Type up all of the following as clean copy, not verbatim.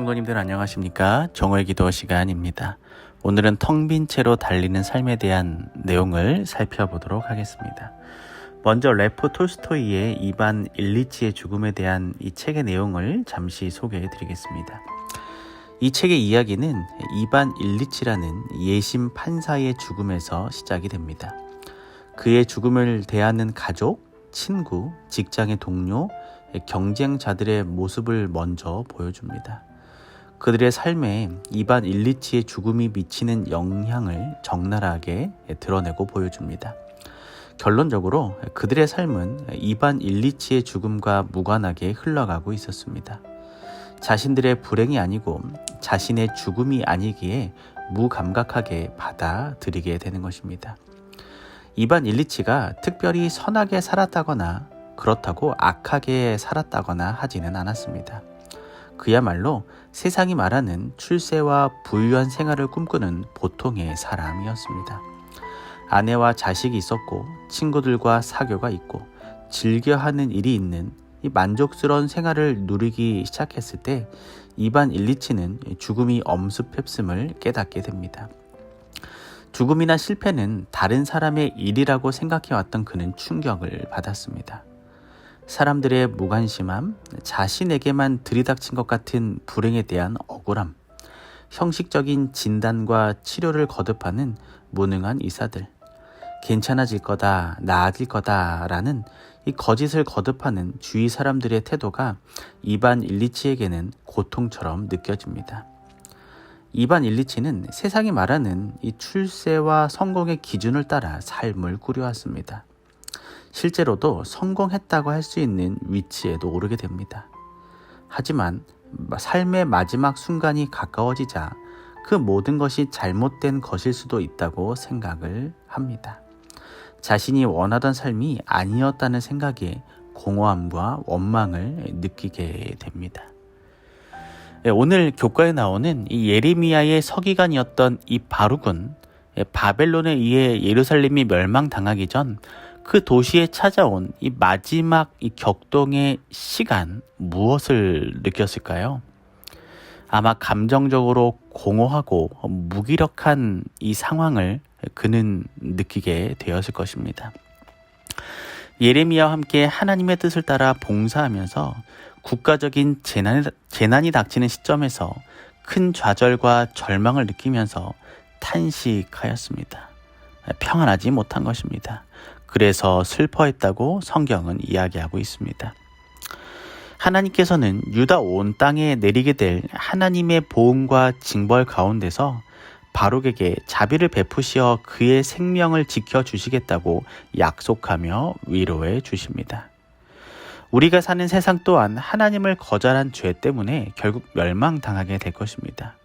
성도님들 안녕하십니까? 정오의 기도 시간입니다. 오늘은 텅 빈 채로 달리는 삶에 대한 내용을 살펴보도록 하겠습니다. 먼저 레프 톨스토이의 이반 일리치의 죽음에 대한 이 책의 내용을 잠시 소개해 드리겠습니다. 이 책의 이야기는 이반 일리치라는 예심 판사의 죽음에서 시작이 됩니다. 그의 죽음을 대하는 가족, 친구, 직장의 동료, 경쟁자들의 모습을 먼저 보여줍니다. 그들의 삶에 이반 일리치의 죽음이 미치는 영향을 적나라하게 드러내고 보여줍니다. 결론적으로 그들의 삶은 이반 일리치의 죽음과 무관하게 흘러가고 있었습니다. 자신들의 불행이 아니고 자신의 죽음이 아니기에 무감각하게 받아들이게 되는 것입니다. 이반 일리치가 특별히 선하게 살았다거나 그렇다고 악하게 살았다거나 하지는 않았습니다. 그야말로 세상이 말하는 출세와 부유한 생활을 꿈꾸는 보통의 사람이었습니다. 아내와 자식이 있었고 친구들과 사교가 있고 즐겨하는 일이 있는 이 만족스러운 생활을 누리기 시작했을 때 이반 일리치는 죽음이 엄습했음을 깨닫게 됩니다. 죽음이나 실패는 다른 사람의 일이라고 생각해왔던 그는 충격을 받았습니다. 사람들의 무관심함, 자신에게만 들이닥친 것 같은 불행에 대한 억울함, 형식적인 진단과 치료를 거듭하는 무능한 의사들, 괜찮아질 거다, 나아질 거다라는 이 거짓을 거듭하는 주위 사람들의 태도가 이반 일리치에게는 고통처럼 느껴집니다. 이반 일리치는 세상이 말하는 이 출세와 성공의 기준을 따라 삶을 꾸려왔습니다. 실제로도 성공했다고 할 수 있는 위치에도 오르게 됩니다. 하지만 삶의 마지막 순간이 가까워지자 그 모든 것이 잘못된 것일 수도 있다고 생각을 합니다. 자신이 원하던 삶이 아니었다는 생각에 공허함과 원망을 느끼게 됩니다. 오늘 교과에 나오는 이 예레미야의 서기관이었던 이 바룩은 바벨론에 의해 예루살렘이 멸망당하기 전 그 도시에 찾아온 이 마지막 이 격동의 시간, 무엇을 느꼈을까요? 아마 감정적으로 공허하고 무기력한 이 상황을 그는 느끼게 되었을 것입니다. 예레미야와 함께 하나님의 뜻을 따라 봉사하면서 국가적인 재난이 닥치는 시점에서 큰 좌절과 절망을 느끼면서 탄식하였습니다. 평안하지 못한 것입니다. 그래서 슬퍼했다고 성경은 이야기하고 있습니다. 하나님께서는 유다 온 땅에 내리게 될 하나님의 보응과 징벌 가운데서 바룩에게 자비를 베푸시어 그의 생명을 지켜주시겠다고 약속하며 위로해 주십니다. 우리가 사는 세상 또한 하나님을 거절한 죄 때문에 결국 멸망당하게 될 것입니다.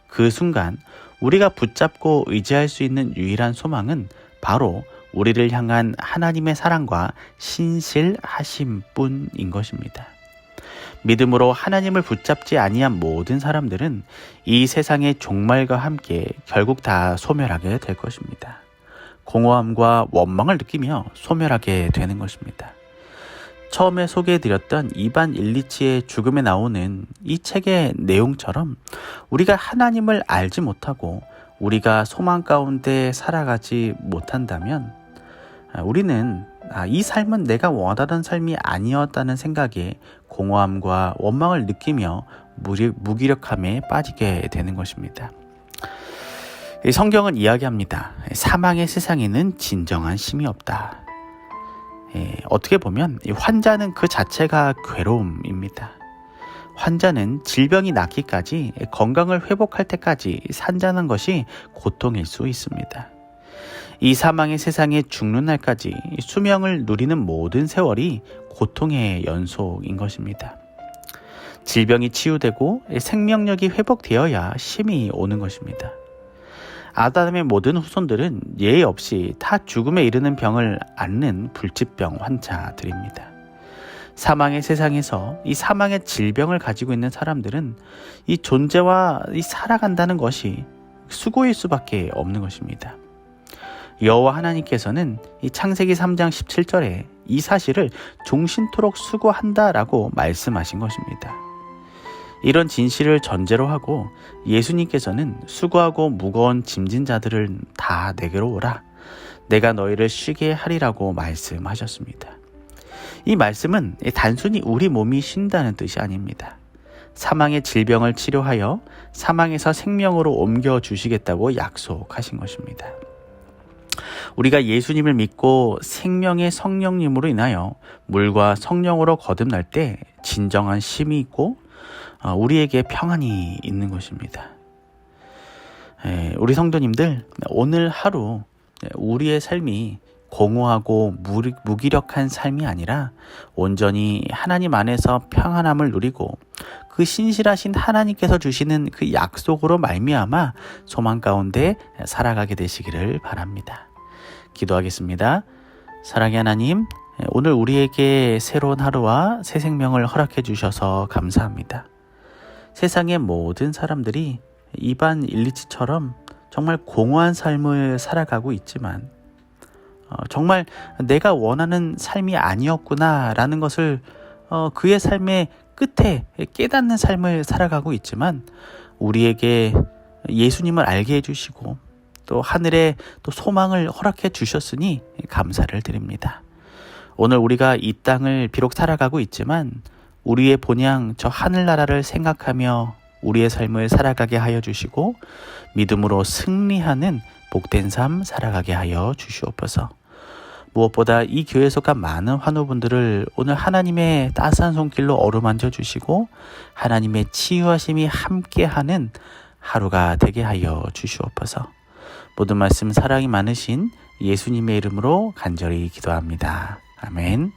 그 순간 우리가 붙잡고 의지할 수 있는 유일한 소망은 바로 우리를 향한 하나님의 사랑과 신실하심 뿐인 것입니다. 믿음으로 하나님을 붙잡지 아니한 모든 사람들은 이 세상의 종말과 함께 결국 다 소멸하게 될 것입니다. 공허함과 원망을 느끼며 소멸하게 되는 것입니다. 처음에 소개해드렸던 이반 일리치의 죽음에 나오는 이 책의 내용처럼 우리가 하나님을 알지 못하고 우리가 소망 가운데 살아가지 못한다면 우리는 이 삶은 내가 원하던 삶이 아니었다는 생각에 공허함과 원망을 느끼며 무기력함에 빠지게 되는 것입니다. 성경은 이야기합니다. 사망의 세상에는 진정한 쉼이 없다. 어떻게 보면 환자는 그 자체가 괴로움입니다. 환자는 질병이 낫기까지 건강을 회복할 때까지 산전한 것이 고통일 수 있습니다. 이 사망의 세상에 죽는 날까지 수명을 누리는 모든 세월이 고통의 연속인 것입니다. 질병이 치유되고 생명력이 회복되어야 쉼이 오는 것입니다. 아담의 모든 후손들은 예외 없이 다 죽음에 이르는 병을 앓는 불치병 환자들입니다. 사망의 세상에서 이 사망의 질병을 가지고 있는 사람들은 이 존재와 이 살아간다는 것이 수고일 수밖에 없는 것입니다. 여호와 하나님께서는 이 창세기 3장 17절에 이 사실을 종신토록 수고한다라고 말씀하신 것입니다. 이런 진실을 전제로 하고 예수님께서는 수고하고 무거운 짐진 자들을 다 내게로 오라. 내가 너희를 쉬게 하리라고 말씀하셨습니다. 이 말씀은 단순히 우리 몸이 쉰다는 뜻이 아닙니다. 사망의 질병을 치료하여 사망에서 생명으로 옮겨주시겠다고 약속하신 것입니다. 우리가 예수님을 믿고 생명의 성령님으로 인하여 물과 성령으로 거듭날 때 진정한 쉼이 있고 우리에게 평안이 있는 것입니다. 우리 성도님들, 오늘 하루 우리의 삶이 공허하고 무기력한 삶이 아니라 온전히 하나님 안에서 평안함을 누리고 그 신실하신 하나님께서 주시는 그 약속으로 말미암아 소망 가운데 살아가게 되시기를 바랍니다. 기도하겠습니다. 사랑의 하나님, 오늘 우리에게 새로운 하루와 새 생명을 허락해 주셔서 감사합니다. 세상의 모든 사람들이 이반 일리치처럼 정말 공허한 삶을 살아가고 있지만 정말 내가 원하는 삶이 아니었구나라는 것을 그의 삶의 끝에 깨닫는 삶을 살아가고 있지만 우리에게 예수님을 알게 해주시고 또 하늘에 또 소망을 허락해 주셨으니 감사를 드립니다. 오늘 우리가 이 땅을 비록 살아가고 있지만 우리의 본향 저 하늘나라를 생각하며 우리의 삶을 살아가게 하여 주시고 믿음으로 승리하는 복된 삶 살아가게 하여 주시옵소서. 무엇보다 이 교회에 속한 많은 환우분들을 오늘 하나님의 따스한 손길로 어루만져 주시고 하나님의 치유하심이 함께하는 하루가 되게 하여 주시옵소서. 모든 말씀 사랑이 많으신 예수님의 이름으로 간절히 기도합니다. 아멘.